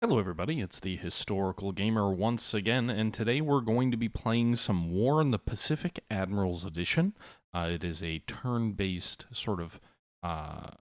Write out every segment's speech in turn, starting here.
Hello everybody, it's the Historical Gamer once again, and today we're going to be playing some War in the Pacific Admirals Edition. It is a turn-based sort of, I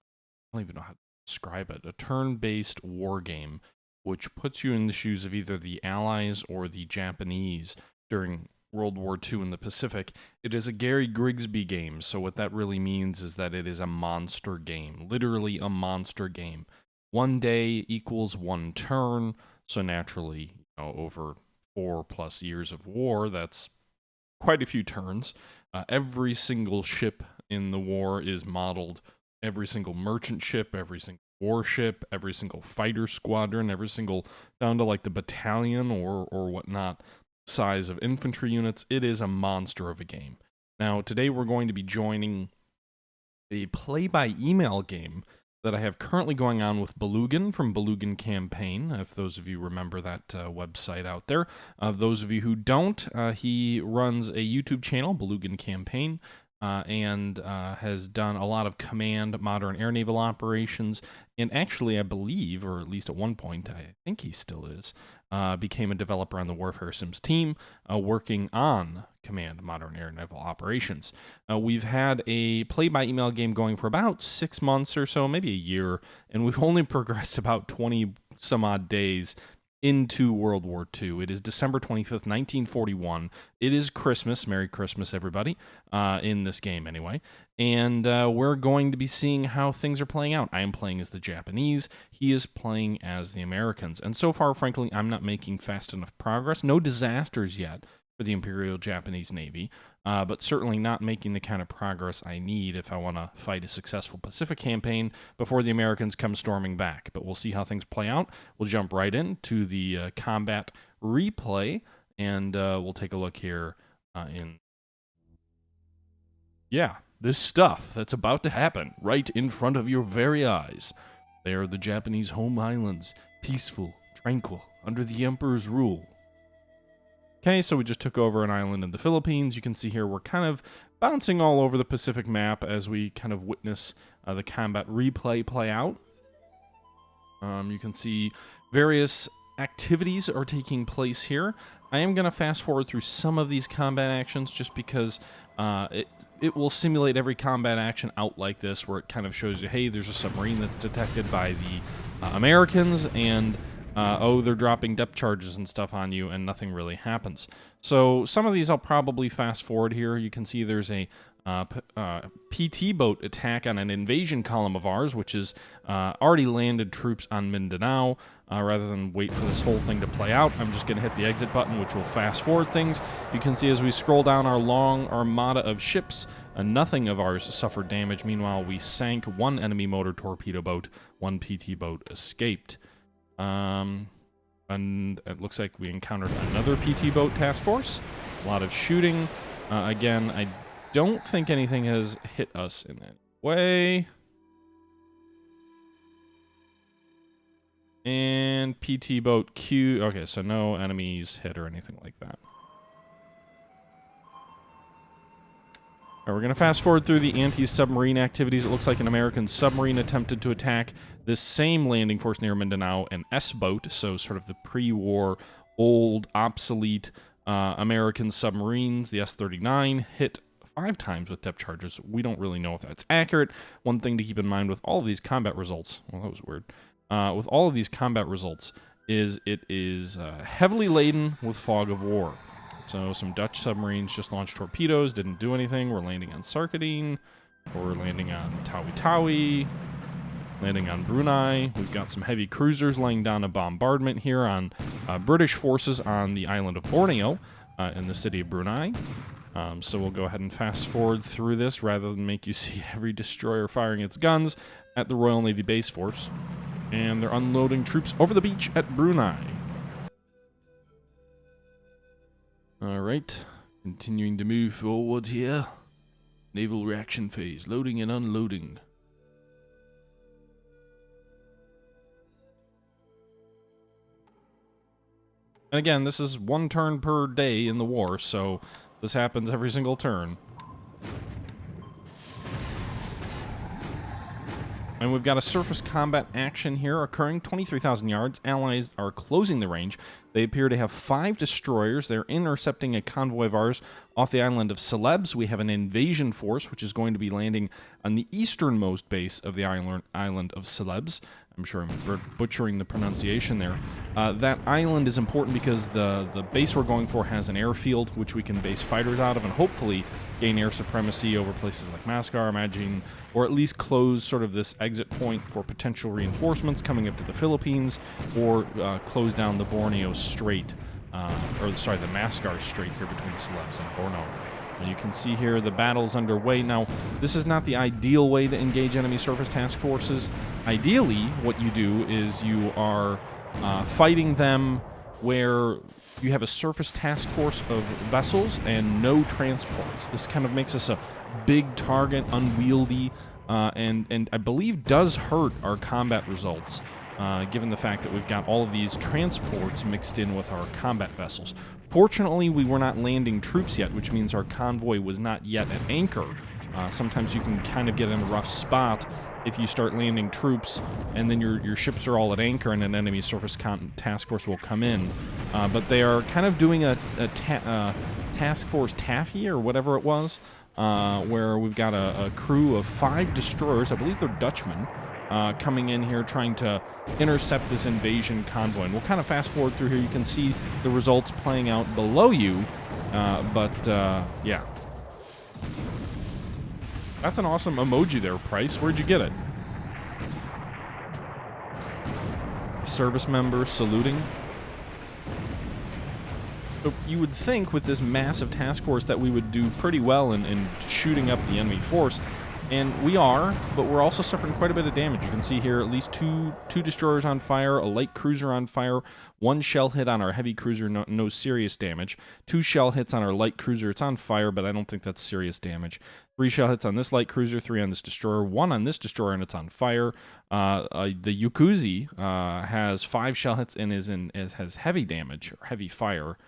don't even know how to describe it, a turn-based war game, which puts you in the shoes of either the Allies or the Japanese during World War II in the Pacific. It is a Gary Grigsby game, so what that really means is that it is a monster game, literally a monster game. 1 day equals 1 turn, so naturally, over 4+ years of war, that's quite a few turns. Every single ship in the war is modeled. Every single merchant ship, every single warship, every single fighter squadron, every single, down to like the battalion or whatnot, size of infantry units. It is a monster of a game. Now, today we're going to be joining a play-by-email game that I have currently going on with Belugan from Belugan Campaign, if those of you remember that website out there. Those of you who don't, he runs a YouTube channel, Belugan Campaign, and has done a lot of command modern air naval operations, and actually I believe, or at least at one point, I think he still is, became a developer on the Warfare Sims team, working on command modern air naval operations. We've had a play-by-email game going for about 6 months or so, maybe a year, and we've only progressed about 20 some odd days into World War II. It is December 25th, 1941. It is Christmas. Merry Christmas, everybody, in this game anyway. And we're going to be seeing how things are playing out. I am playing as the Japanese. He is playing as the Americans. And so far, frankly, I'm not making fast enough progress. No disasters yet for the Imperial Japanese Navy, but certainly not making the kind of progress I need if I want to fight a successful Pacific campaign before the Americans come storming back. But we'll see how things play out. We'll jump right into the combat replay, and we'll take a look here Yeah, this stuff that's about to happen right in front of your very eyes. They are the Japanese home islands, peaceful, tranquil, under the Emperor's rule. Okay, so we just took over an island in the Philippines. You can see here we're kind of bouncing all over the Pacific map as we kind of witness the combat replay play out. You can see various activities are taking place here. I am going to fast forward through some of these combat actions just because it will simulate every combat action out like this, where it kind of shows you, hey, there's a submarine that's detected by the Americans, and oh, they're dropping depth charges and stuff on you, and nothing really happens. So some of these I'll probably fast forward here. You can see there's a PT boat attack on an invasion column of ours, which is already landed troops on Mindanao. Rather than wait for this whole thing to play out, I'm just going to hit the exit button, which will fast forward things. You can see as we scroll down our long armada of ships, nothing of ours suffered damage. Meanwhile, we sank 1 enemy motor torpedo boat, 1 PT boat escaped. And it looks like we encountered another PT boat task force. A lot of shooting. Again, I don't think anything has hit us in any way. And PT boat Q. Okay, so no enemies hit or anything like that. All right, we're going to fast forward through the anti-submarine activities. It looks like an American submarine attempted to attack this same landing force near Mindanao, an S-boat, so sort of the pre-war, old, obsolete American submarines. The S-39 hit 5 times with depth charges. We don't really know if that's accurate. One thing to keep in mind with all of these combat results, well, that was weird, with all of these combat results is it is heavily laden with fog of war. So some Dutch submarines just launched torpedoes, didn't do anything. We're landing on Sarkadine, we're landing on Tawi-Tawi, landing on Brunei. We've got some heavy cruisers laying down a bombardment here on British forces on the island of Borneo in the city of Brunei. So we'll go ahead and fast forward through this rather than make you see every destroyer firing its guns at the Royal Navy base force. And they're unloading troops over the beach at Brunei. All right, continuing to move forward here. Naval reaction phase, loading and unloading. And again, this is 1 turn per day in the war, so this happens every single turn. And we've got a surface combat action here occurring 23,000 yards. Allies are closing the range. They appear to have 5 destroyers. They're intercepting a convoy of ours off the island of Celebes. We have an invasion force, which is going to be landing on the easternmost base of the island of Celebes. I'm sure I'm butchering the pronunciation there. That island is important because the base we're going for has an airfield, which we can base fighters out of and hopefully gain air supremacy over places like Mascar, Imagine, or at least close sort of this exit point for potential reinforcements coming up to the Philippines, or close down the Borneo Strait, the Mascar Strait here between Celebes and Borneo. And you can see here the battle's underway. Now, this is not the ideal way to engage enemy surface task forces. Ideally, what you do is you are fighting them where you have a surface task force of vessels and no transports. This kind of makes us a big target, unwieldy, and I believe does hurt our combat results, given the fact that we've got all of these transports mixed in with our combat vessels. Fortunately, we were not landing troops yet, which means our convoy was not yet at anchor. Sometimes you can kind of get in a rough spot if you start landing troops, and then your ships are all at anchor, and an enemy surface task force will come in. But they are kind of doing a task force taffy, or whatever it was, where we've got a crew of 5 destroyers, I believe they're Dutchmen, coming in here trying to intercept this invasion convoy. And we'll kind of fast forward through here. You can see the results playing out below you, yeah. That's an awesome emoji there, Price. Where'd you get it? A service member saluting. So you would think with this massive task force that we would do pretty well in shooting up the enemy force. And we are, but we're also suffering quite a bit of damage. You can see here at least two destroyers on fire, a light cruiser on fire, 1 shell hit on our heavy cruiser, no serious damage, 2 shell hits on our light cruiser. It's on fire, but I don't think that's serious damage. 3 shell hits on this light cruiser, 3 on this destroyer, 1 on this destroyer, and it's on fire. The Yukuzi has 5 shell hits and has heavy damage, or heavy fire.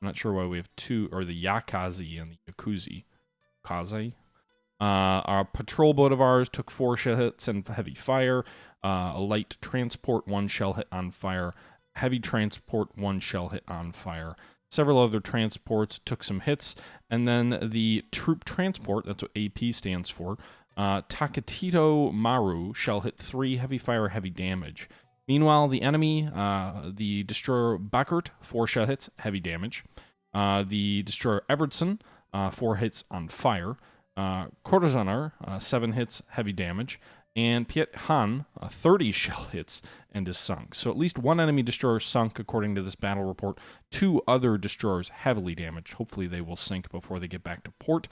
I'm not sure why we have 2, or the Yakazi and the Yukuzi. Kaze? Our patrol boat of ours took 4 shell hits and heavy fire. A light transport, 1 shell hit on fire. Heavy transport, 1 shell hit on fire. Several other transports took some hits. And then the troop transport, that's what AP stands for, Takatito Maru, shell hit 3, heavy fire, heavy damage. Meanwhile, the enemy, the destroyer Bakert, 4 shell hits, heavy damage. The destroyer Evertson, 4 hits on fire. Courtesaner, 7 hits, heavy damage, and Piet Han, 30 shell hits, and is sunk. So at least 1 enemy destroyer sunk, according to this battle report. 2 other destroyers heavily damaged. Hopefully they will sink before they get back to port.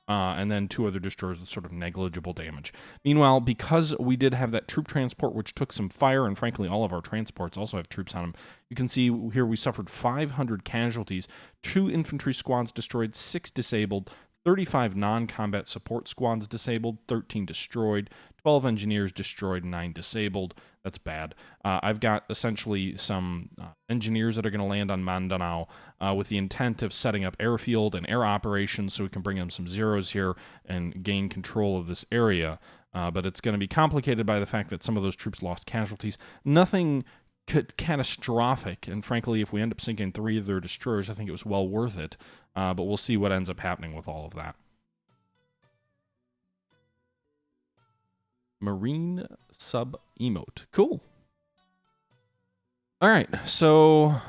And then 2 other destroyers with sort of negligible damage. Meanwhile, because we did have that troop transport, which took some fire, and frankly all of our transports also have troops on them, you can see here we suffered 500 casualties, 2 infantry squads destroyed, 6 disabled, 35 non-combat support squads disabled, 13 destroyed, 12 engineers destroyed, 9 disabled. That's bad. I've got essentially some engineers that are going to land on Mindanao with the intent of setting up airfield and air operations so we can bring them some zeros here and gain control of this area. But it's going to be complicated by the fact that some of those troops lost casualties. Nothing catastrophic, and frankly, if we end up sinking 3 of their destroyers, I think it was well worth it. But we'll see what ends up happening with all of that. Marine sub emote. Cool. All right, so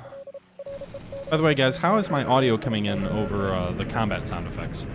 by the way, guys, how is my audio coming in over the combat sound effects?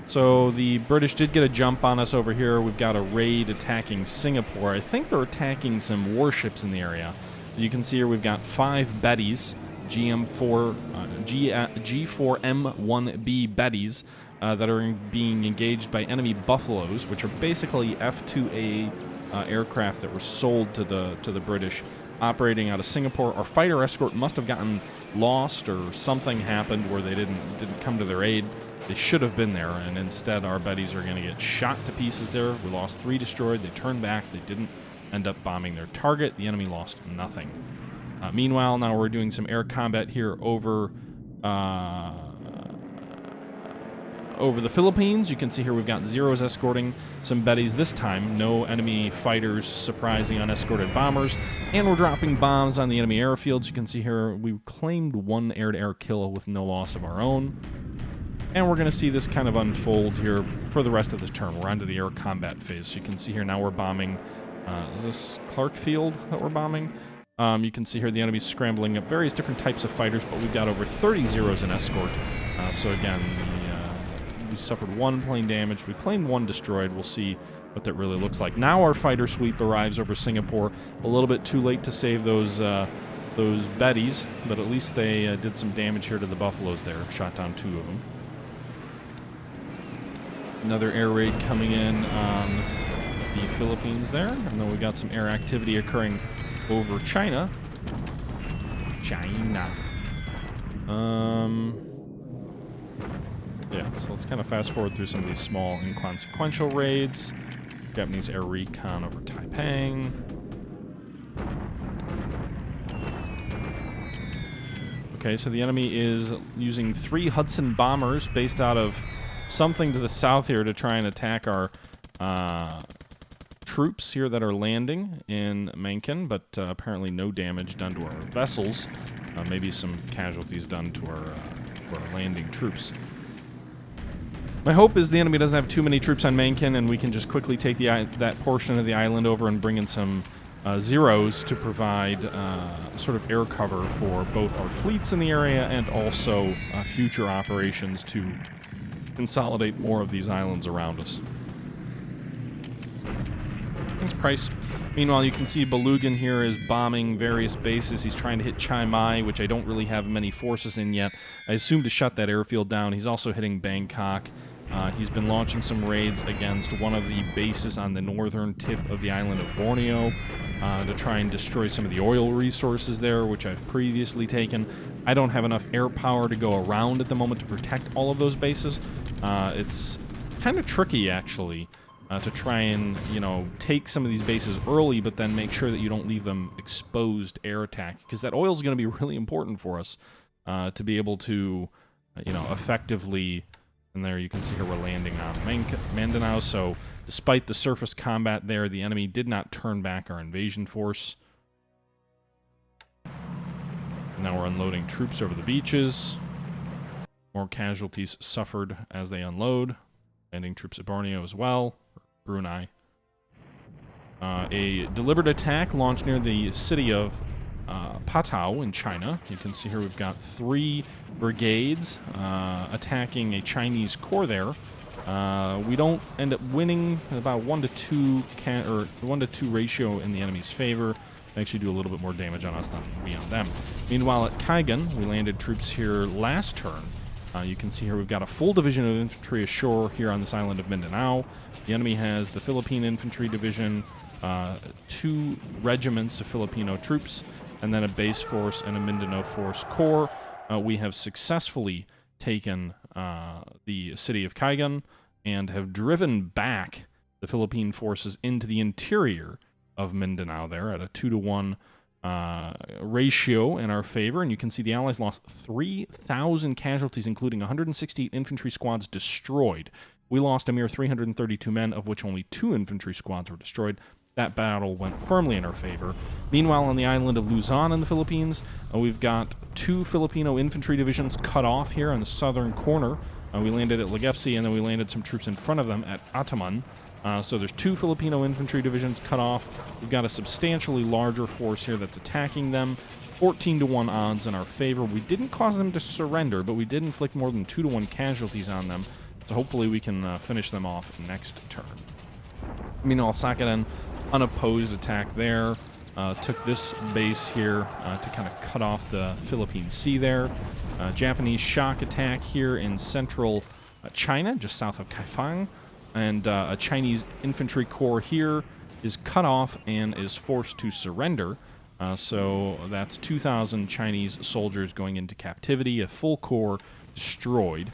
So the British did get a jump on us over here. We've got a raid attacking Singapore. I think they're attacking some warships in the area. You can see here we've got 5 Bettys, G4M1B Bettys, that are being engaged by enemy Buffaloes, which are basically F-2A aircraft that were sold to the British, operating out of Singapore. Our fighter escort must have gotten lost, or something happened where they didn't come to their aid. They should have been there, and instead our Bettys are going to get shot to pieces there. We lost 3 destroyed. They turned back. They didn't end up bombing their target. The enemy lost nothing. Meanwhile, now we're doing some air combat here over over the Philippines, you can see here we've got Zeros escorting some Bettys this time. No enemy fighters surprising unescorted bombers. And we're dropping bombs on the enemy airfields. You can see here we claimed one air-to-air kill with no loss of our own. And we're going to see this kind of unfold here for the rest of the turn. We're onto the air combat phase. So you can see here now we're bombing. Is this Clark Field that we're bombing? You can see here the enemy's scrambling up various different types of fighters, but we've got over 30 Zeros in escort. So again, we suffered one plane damage. We claimed one destroyed. We'll see what that really looks like. Now our fighter sweep arrives over Singapore. A little bit too late to save those Bettys, but at least they did some damage here to the Buffaloes there. Shot down 2 of them. Another air raid coming in on the Philippines there. And then we've got some air activity occurring over China. Yeah, so let's kind of fast forward through some of these small inconsequential raids. Japanese air recon over Taiping. Okay, so the enemy is using 3 Hudson bombers based out of something to the south here to try and attack our troops here that are landing in Mencken, but apparently no damage done to our vessels. Maybe some casualties done to our landing troops. My hope is the enemy doesn't have too many troops on Mencken, and we can just quickly take that portion of the island over and bring in some Zeros to provide sort of air cover for both our fleets in the area and also future operations to consolidate more of these islands around us. Thanks, Price. Meanwhile, you can see Belugan here is bombing various bases. He's trying to hit Chiang Mai, which I don't really have many forces in yet. I assume to shut that airfield down. He's also hitting Bangkok. He's been launching some raids against one of the bases on the northern tip of the island of Borneo to try and destroy some of the oil resources there, which I've previously taken. I don't have enough air power to go around at the moment to protect all of those bases. It's kind of tricky, actually, to try and, take some of these bases early, but then make sure that you don't leave them exposed air attack, because that oil is going to be really important for us to be able to, effectively. And there you can see here we're landing on Mindanao. So despite the surface combat there, the enemy did not turn back our invasion force. Now we're unloading troops over the beaches. More casualties suffered as they unload. Landing troops at Borneo as well. Brunei. A deliberate attack launched near the city of Patao in China. You can see here we've got 3 brigades attacking a Chinese corps there. We don't end up winning, about 1-to-2 ratio in the enemy's favor. They actually do a little bit more damage on us than we on them. Meanwhile, at Kaigan, we landed troops here last turn. You can see here we've got a full division of infantry ashore here on this island of Mindanao. The enemy has the Philippine Infantry Division, 2 regiments of Filipino troops, and then a base force and a Mindanao Force Corps. We have successfully taken the city of Kaigan and have driven back the Philippine forces into the interior of Mindanao there at a 2-to-1 ratio in our favor. And you can see the Allies lost 3,000 casualties, including 168 infantry squads destroyed. We lost a mere 332 men, of which only 2 infantry squads were destroyed. That battle went firmly in our favor. Meanwhile, on the island of Luzon in the Philippines, we've got 2 Filipino infantry divisions cut off here on the southern corner. We landed at Legazpi, and then we landed some troops in front of them at Ataman. So there's 2 Filipino infantry divisions cut off. We've got a substantially larger force here that's attacking them. 14-to-1 odds in our favor. We didn't cause them to surrender, but we did inflict more than 2-to-1 casualties on them. So hopefully we can finish them off next turn. Meanwhile, Sakhalin, unopposed attack there. Took this base here to kind of cut off the Philippine Sea there. Japanese shock attack here in central China, just south of Kaifeng. And a Chinese infantry corps here is cut off and is forced to surrender. So that's 2,000 Chinese soldiers going into captivity, a full corps destroyed.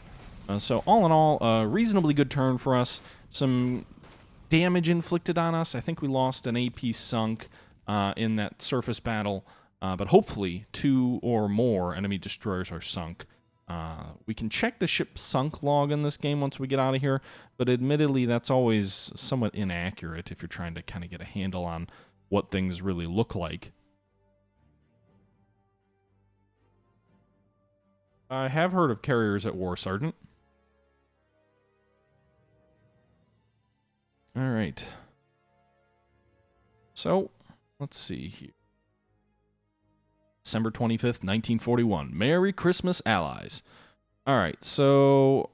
So all in all, a reasonably good turn for us. Some damage inflicted on us. I think we lost an AP sunk in that surface battle, but hopefully 2 or more enemy destroyers are sunk. We can check the ship sunk log in this game once we get out of here, but admittedly that's always somewhat inaccurate if you're trying to kind of get a handle on what things really look like. I have heard of carriers at war, Sergeant. All right. So, let's see here. December 25th, 1941. Merry Christmas, Allies. All right, so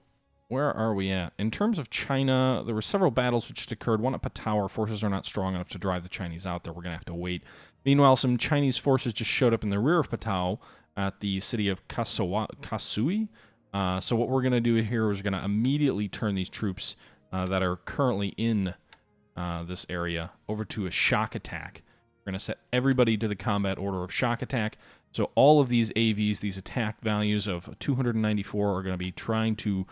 where are we at? In terms of China, there were several battles which just occurred. One at Patao. Our forces are not strong enough to drive the Chinese out there. We're going to have to wait. Meanwhile, some Chinese forces just showed up in the rear of Patao at the city of Kasui. So what we're going to do here is we're going to immediately turn these troops that are currently in this area over to a shock attack. We're going to set everybody to the combat order of shock attack. So all of these AVs, these attack values of 294, are going to be trying to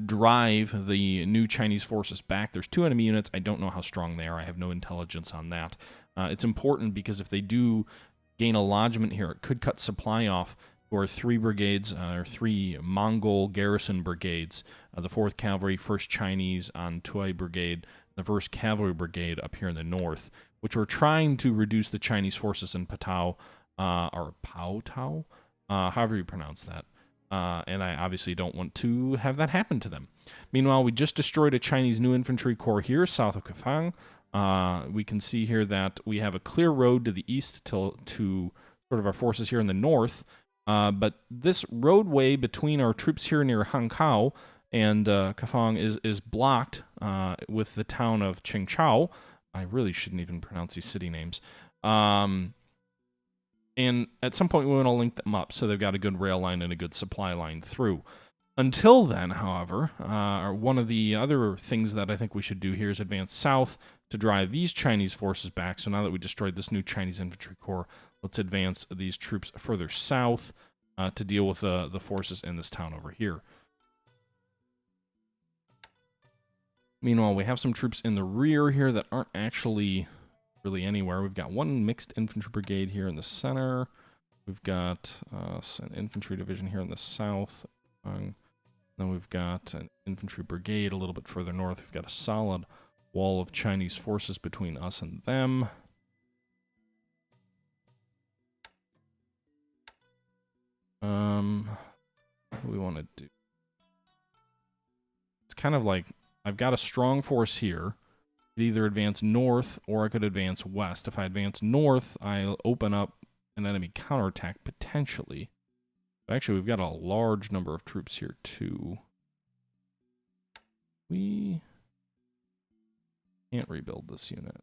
drive the new Chinese forces back. There's 2 enemy units. I don't know how strong they are. I have no intelligence on that. It's important because if they do gain a lodgment here, it could cut supply off to our 3 brigades, or 3 Mongol garrison brigades, the 4th Cavalry, 1st Chinese on Tui Brigade, the 1st Cavalry Brigade up here in the north, which we're trying to reduce the Chinese forces in Patao, or Pao Tao, however you pronounce that. And I obviously don't want to have that happen to them. Meanwhile, we just destroyed a Chinese new infantry corps here, south of Kafang. We can see here that we have a clear road to the east to sort of our forces here in the north. But this roadway between our troops here near Hankow and Kafang is blocked with the town of Qingchao. I really shouldn't even pronounce these city names. And at some point we want to link them up so they've got a good rail line and a good supply line through. Until then, however, one of the other things that I think we should do here is advance south to drive these Chinese forces back. So now that we destroyed this new Chinese infantry corps, let's advance these troops further south to deal with the forces in this town over here. Meanwhile, we have some troops in the rear here that aren't actually really anywhere. We've got 1 mixed infantry brigade here in the center. We've got an infantry division here in the south. Then we've got an infantry brigade a little bit further north. We've got a solid wall of Chinese forces between us and them. What do we want to do? It's kind of like I've got a strong force here. I could either advance north or I could advance west. If I advance north, I'll open up an enemy counterattack potentially. But actually, we've got a large number of troops here too. We can't rebuild this unit.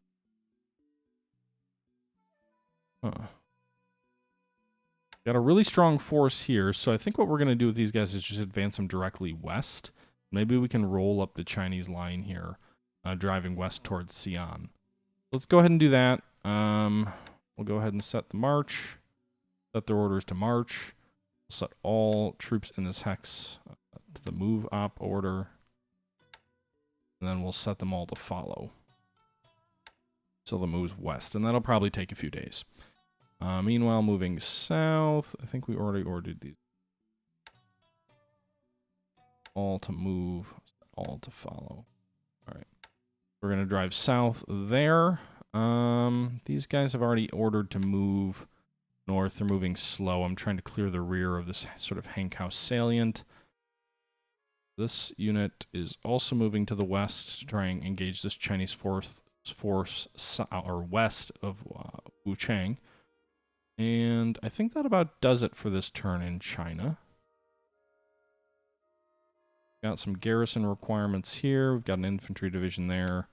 Got a really strong force here, so I think what we're going to do with these guys is just advance them directly west. Maybe we can roll up the Chinese line here, driving west towards Xi'an. Let's go ahead and do that. We'll go ahead and set the march, set their orders to march. We'll set all troops in this hex to the move op order, and then we'll set them all to follow. So they'll move west, and that'll probably take a few days. Meanwhile, moving south, I think we already ordered these. All to move, all to follow. All right. We're going to drive south there. These guys have already ordered to move north. They're moving slow. I'm trying to clear the rear of this sort of Hankow salient. This unit is also moving to the west to try and engage this Chinese force west of Wuchang. And I think that about does it for this turn in China. Got some garrison requirements here. We've got an infantry division there.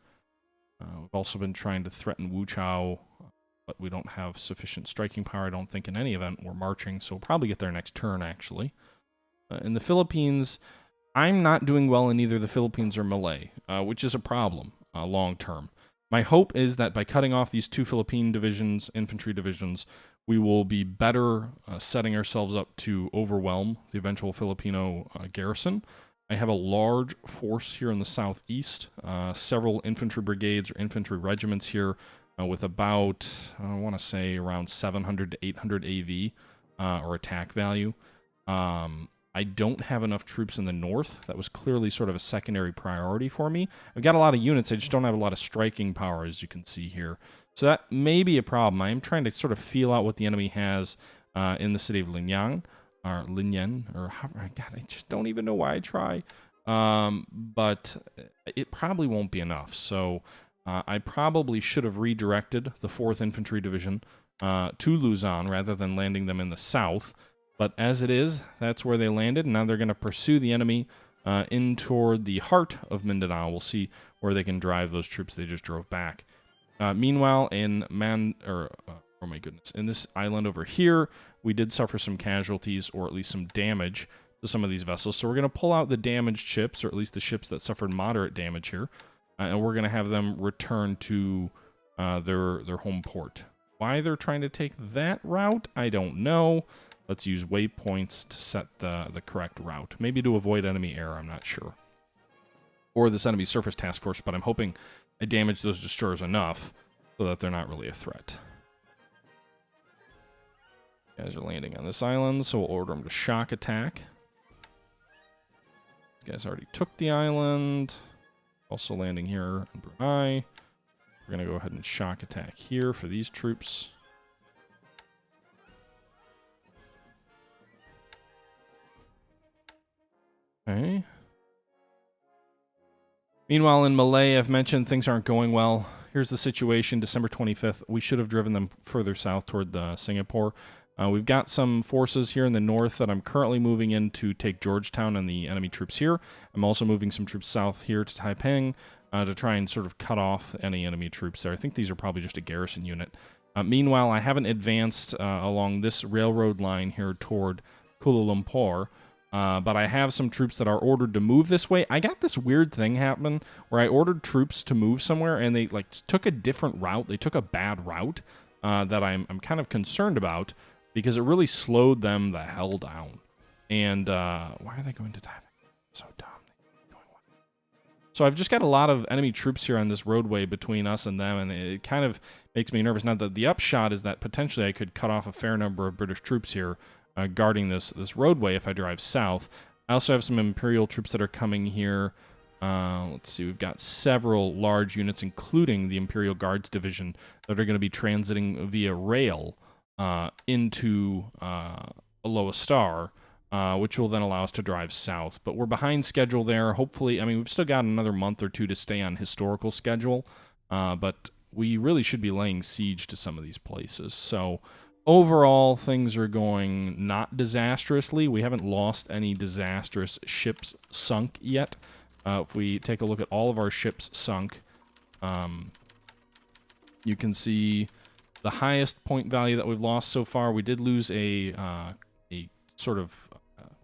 We've also been trying to threaten Wuchao, but we don't have sufficient striking power, I don't think, in any event. We're marching, so we'll probably get there next turn, actually. In the Philippines, I'm not doing well in either the Philippines or Malay, which is a problem long term. My hope is that by cutting off these 2 Philippine divisions, infantry divisions, we will be better setting ourselves up to overwhelm the eventual Filipino garrison. I have a large force here in the southeast, several infantry brigades or infantry regiments here with about, I want to say, around 700 to 800 AV or attack value. I don't have enough troops in the north. That was clearly sort of a secondary priority for me. I've got a lot of units. I just don't have a lot of striking power, as you can see here. So that may be a problem. I am trying to sort of feel out what the enemy has in the city of Linyan, or Linyan, or God, I just don't even know why I try. But it probably won't be enough. So I probably should have redirected the 4th Infantry Division to Luzon rather than landing them in the south. But as it is, that's where they landed, and now they're going to pursue the enemy in toward the heart of Mindanao. We'll see where they can drive those troops they just drove back. Meanwhile, in oh my goodness, in this island over here, we did suffer some casualties, or at least some damage to some of these vessels. So we're going to pull out the damaged ships, or at least the ships that suffered moderate damage here, and we're going to have them return to their home port. Why they're trying to take that route, I don't know. Let's use waypoints to set the correct route. Maybe to avoid enemy air, I'm not sure. Or this enemy surface task force, but I'm hoping I damage those destroyers enough so that they're not really a threat. You guys are landing on this island, so we'll order them to shock attack. These guys already took the island. Also landing here in Brunei. We're going to go ahead and shock attack here for these troops. Okay. Meanwhile, in Malay, I've mentioned things aren't going well. Here's the situation, December 25th. We should have driven them further south toward Singapore. We've got some forces here in the north that I'm currently moving in to take Georgetown and the enemy troops here. I'm also moving some troops south here to Taiping to try and sort of cut off any enemy troops there. I think these are probably just a garrison unit. Meanwhile, I haven't advanced along this railroad line here toward Kuala Lumpur. But I have some troops that are ordered to move this way. I got this weird thing happen where I ordered troops to move somewhere, and they took a different route. They took a bad route that I'm kind of concerned about because it really slowed them the hell down. And why are they going to die? So dumb. So I've just got a lot of enemy troops here on this roadway between us and them, and it kind of makes me nervous. Now, the upshot is that potentially I could cut off a fair number of British troops here guarding this roadway if I drive south. I also have some Imperial troops that are coming here. Let's see, we've got several large units, including the Imperial Guards Division, that are going to be transiting via rail into Aloha Star, which will then allow us to drive south. But we're behind schedule there. Hopefully, I mean, we've still got another month or two to stay on historical schedule, but we really should be laying siege to some of these places. So overall, things are going not disastrously. We haven't lost any disastrous ships sunk yet. If we take a look at all of our ships sunk, you can see the highest point value that we've lost so far. We did lose a sort of,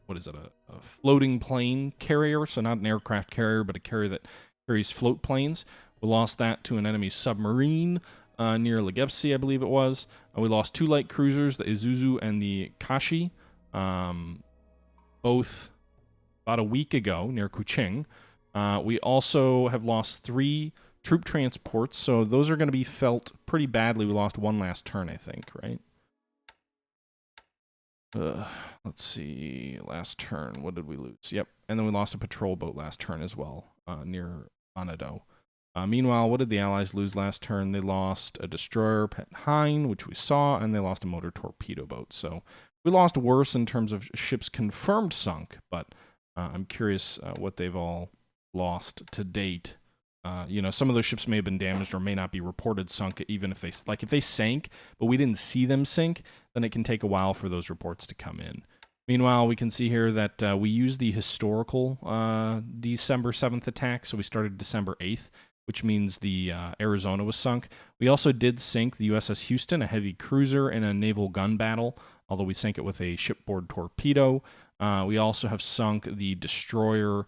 what is it, a floating plane carrier. So not an aircraft carrier, but a carrier that carries float planes. We lost that to an enemy submarine near Legepsi, I believe it was. We lost 2 light cruisers, the Isuzu and the Kashi, both about a week ago near Kuching. We also have lost 3 troop transports, so those are going to be felt pretty badly. We lost 1 last turn, I think, right? Let's see, last turn, what did we lose? Yep, and then we lost a patrol boat last turn as well, near Anado. Meanwhile, what did the Allies lose last turn? They lost a destroyer, Pet Hein, which we saw, and they lost a motor torpedo boat. So we lost worse in terms of ships confirmed sunk, but I'm curious what they've all lost to date. You know, some of those ships may have been damaged or may not be reported sunk, even if they, like, if they sank, but we didn't see them sink, then it can take a while for those reports to come in. Meanwhile, we can see here that we used the historical December 7th attack, so we started December 8th, which means the Arizona was sunk. We also did sink the USS Houston, a heavy cruiser, in a naval gun battle, although we sank it with a shipboard torpedo. We also have sunk the destroyer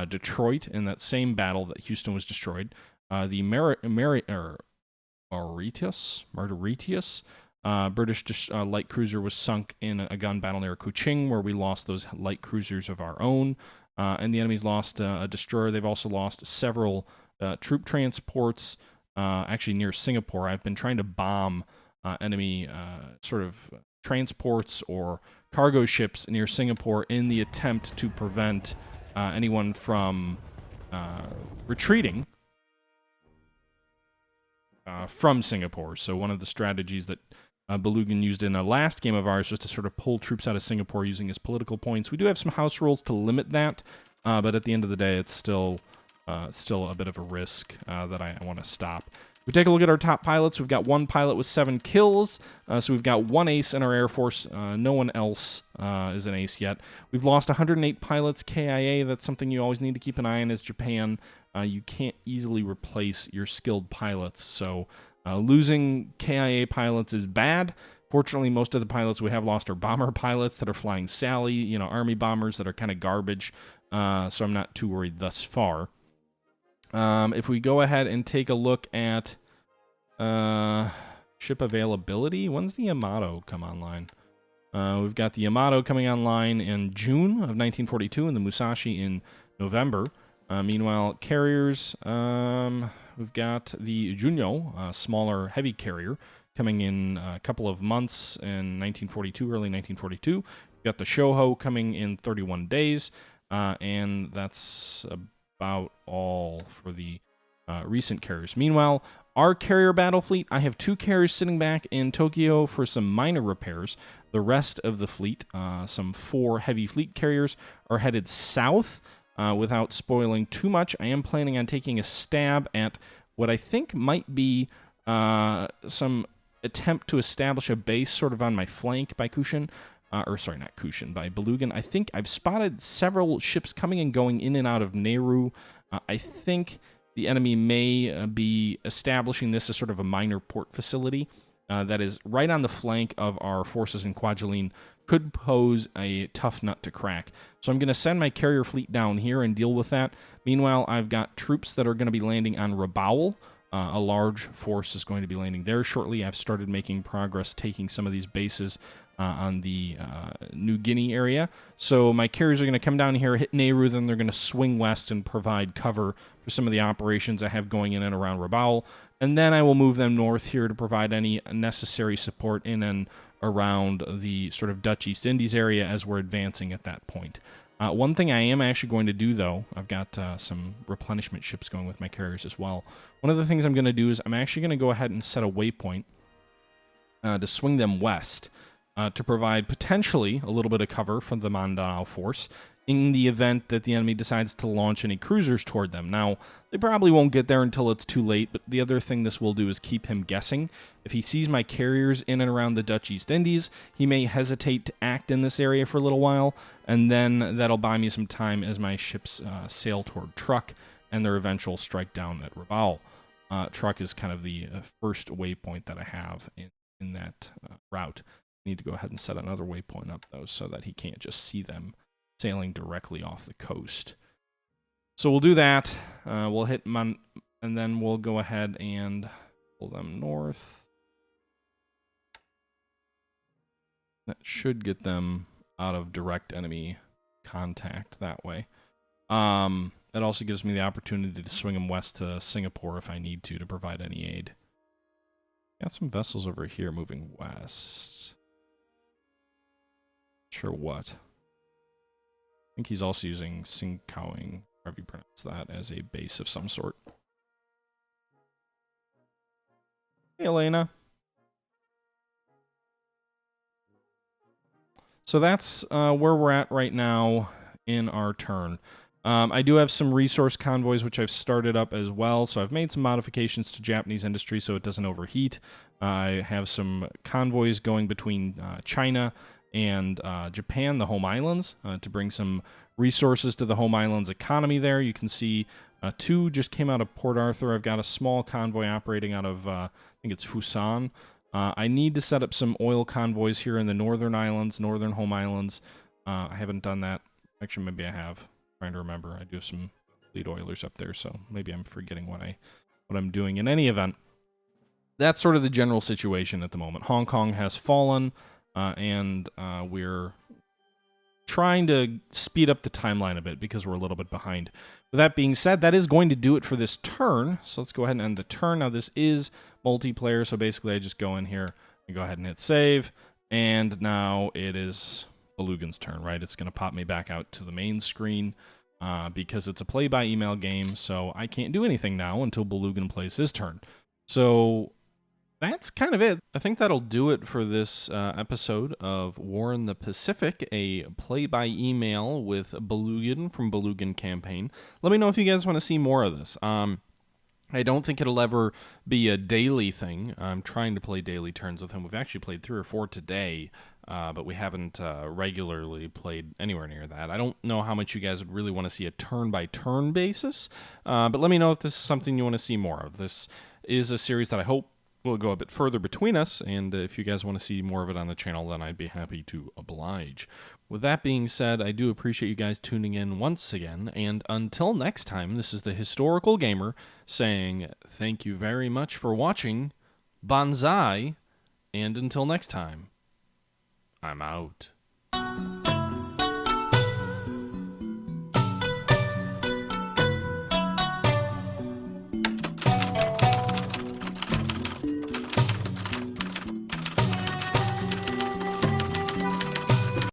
Detroit in that same battle that Houston was destroyed. The Mauritius, British light cruiser was sunk in a gun battle near Kuching, where we lost those light cruisers of our own. And the enemy's lost a destroyer. They've also lost several troop transports, actually near Singapore. I've been trying to bomb enemy sort of transports or cargo ships near Singapore in the attempt to prevent anyone from retreating from Singapore. So one of the strategies that Belugan used in a last game of ours was to sort of pull troops out of Singapore using his political points. We do have some house rules to limit that, but at the end of the day, it's still a bit of a risk that I want to stop. If we take a look at our top pilots, we've got one pilot with 7 kills, so we've got 1 ace in our Air Force. No one else is an ace yet. We've lost 108 pilots KIA. That's something you always need to keep an eye on as Japan. You can't easily replace your skilled pilots, so losing KIA pilots is bad. Fortunately, most of the pilots we have lost are bomber pilots that are flying Sally, Army bombers that are kind of garbage, so I'm not too worried thus far. If we go ahead and take a look at ship availability, when's the Yamato come online? We've got the Yamato coming online in June of 1942 and the Musashi in November. Meanwhile, carriers, we've got the Junyo, a smaller heavy carrier, coming in a couple of months in 1942, early 1942. We've got the Shoho coming in 31 days, and that's about all for the recent carriers. Meanwhile, our carrier battle fleet, I have 2 carriers sitting back in Tokyo for some minor repairs. The rest of the fleet, some 4 heavy fleet carriers, are headed south. Without spoiling too much, I am planning on taking a stab at what I think might be some attempt to establish a base sort of on my flank by Kushin. Not Kushin, by Belugan. I think I've spotted several ships coming and going in and out of Nehru. I think the enemy may be establishing this as sort of a minor port facility that is right on the flank of our forces in Kwajalein. Could pose a tough nut to crack. So I'm going to send my carrier fleet down here and deal with that. Meanwhile, I've got troops that are going to be landing on Rabaul. A large force is going to be landing there shortly. I've started making progress taking some of these bases on the New Guinea area. So my carriers are going to come down here, hit Nehru, then they're going to swing west and provide cover for some of the operations I have going in and around Rabaul. And then I will move them north here to provide any necessary support in and around the sort of Dutch East Indies area as we're advancing at that point. One thing I am actually going to do, though, I've got some replenishment ships going with my carriers as well. One of the things I'm going to do is I'm actually going to go ahead and set a waypoint to swing them west to provide potentially a little bit of cover from the Mindanao force in the event that the enemy decides to launch any cruisers toward them. Now, they probably won't get there until it's too late, but the other thing this will do is keep him guessing. If he sees my carriers in and around the Dutch East Indies, he may hesitate to act in this area for a little while, and then that'll buy me some time as my ships sail toward Truk and their eventual strike down at Rabaul. Truk is kind of the first waypoint that I have in that route. I need to go ahead and set another waypoint up, though, so that he can't just see them sailing directly off the coast. So we'll do that. We'll hit and then we'll go ahead and pull them north. That should get them out of direct enemy contact that way. That also gives me the opportunity to swing them west to Singapore if I need to provide any aid. Got some vessels over here moving west. Sure what. I think he's also using Singkaoing, however you pronounce that, as a base of some sort. Hey, Elena. So that's where we're at right now in our turn. I do have some resource convoys, which I've started up as well. So I've made some modifications to Japanese industry so it doesn't overheat. I have some convoys going between China and Japan, the home islands, to bring some resources to the home islands economy there. You can see 2 just came out of Port Arthur. I've got a small convoy operating out of, I think it's Fusan. I need to set up some oil convoys here in the northern islands, northern home islands. I haven't done that. Actually, maybe I have. I'm trying to remember. I do have some fleet oilers up there, so maybe I'm forgetting what I'm doing. In any event, that's sort of the general situation at the moment. Hong Kong has fallen. And we're trying to speed up the timeline a bit because we're a little bit behind. With that being said, that is going to do it for this turn. So let's go ahead and end the turn. Now, this is multiplayer, so basically I just go in here and go ahead and hit save. And now it is Belugan's turn, right? It's going to pop me back out to the main screen because it's a play-by-email game, so I can't do anything now until Belugan plays his turn. So that's kind of it. I think that'll do it for this episode of War in the Pacific, a play-by-email with Belugan from Belugan Campaign. Let me know if you guys want to see more of this. I don't think it'll ever be a daily thing. I'm trying to play daily turns with him. We've actually played 3 or 4 today, but we haven't regularly played anywhere near that. I don't know how much you guys would really want to see a turn-by-turn basis, but let me know if this is something you want to see more of. This is a series that I hope will go a bit further between us, and if you guys want to see more of it on the channel, then I'd be happy to oblige. With that being said, I do appreciate you guys tuning in once again, and until next time, this is the Historical Gamer saying thank you very much for watching, Banzai, and until next time, I'm out.